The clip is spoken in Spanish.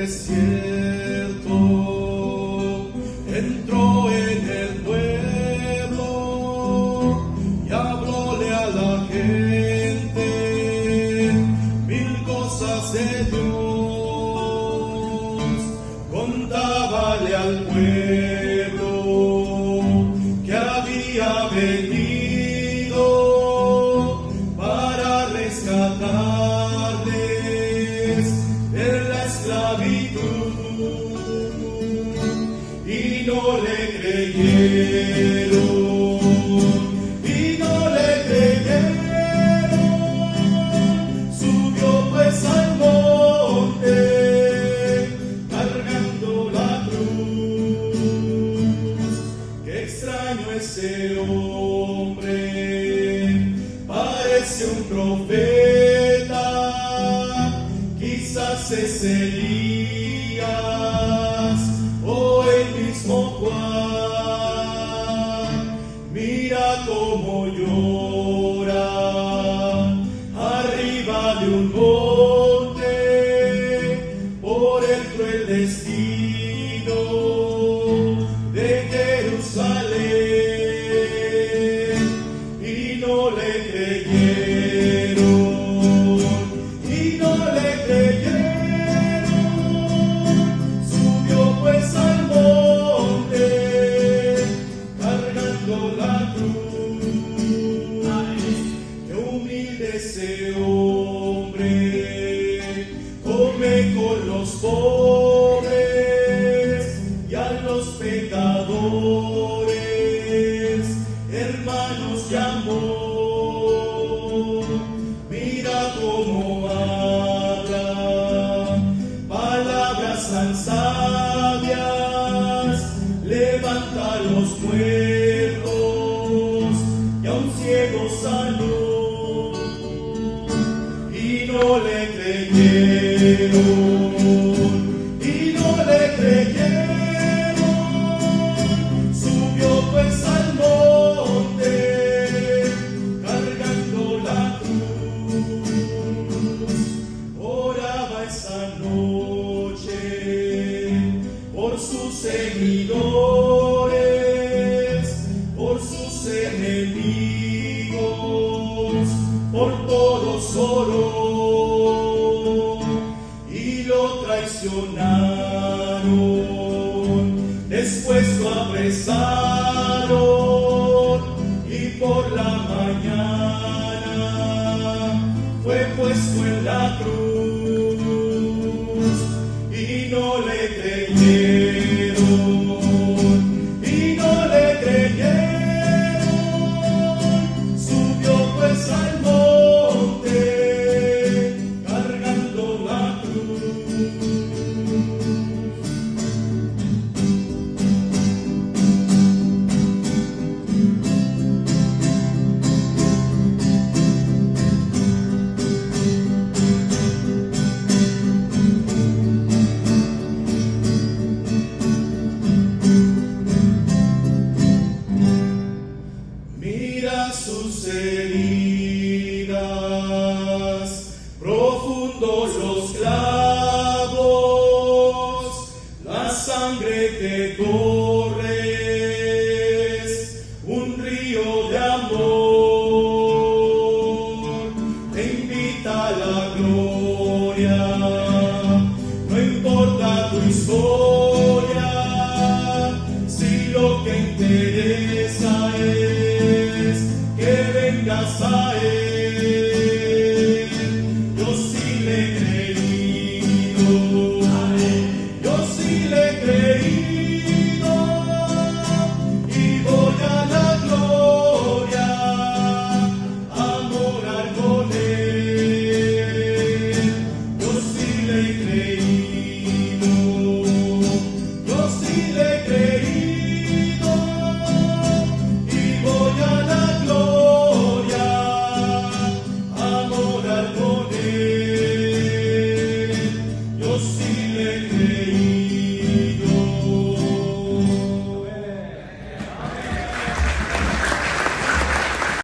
desierto, entró en el pueblo y hablóle a la gente mil cosas de Dios. Contábale al pueblo que había venido para rescatarles de la esclavitud, y no le creyeron. Subió pues al monte cargando la cruz. Qué extraño ese hombre, parece un profeta, quizás es Elías o el mismo Juan. Mira cómo llora arriba de un monte por el cruel destino de Jerusalén, y no le creyeron, Subió pues al monte cargando la cruz. Qué humilde ese hombre, come con los pobres y a los pecadores, hermanos de amor. Mira cómo habla palabras tan sabias, levanta a los muertos y a un ciego sanó, y no le creyeron. Subió pues al monte cargando la cruz. Oraba esa noche por sus seguidores, por sus enemigos, por todos oró, y lo traicionaron, después lo apresaron, y por la mañana fue puesto en la cruz, y no le creyeron. Subió pues al monte cargando la cruz. Mira sus heridas, profundos los clavos, la sangre que corre es un río de amor. Te invita a la gloria, no importa tu historia, si lo que interesa es que vengas a él.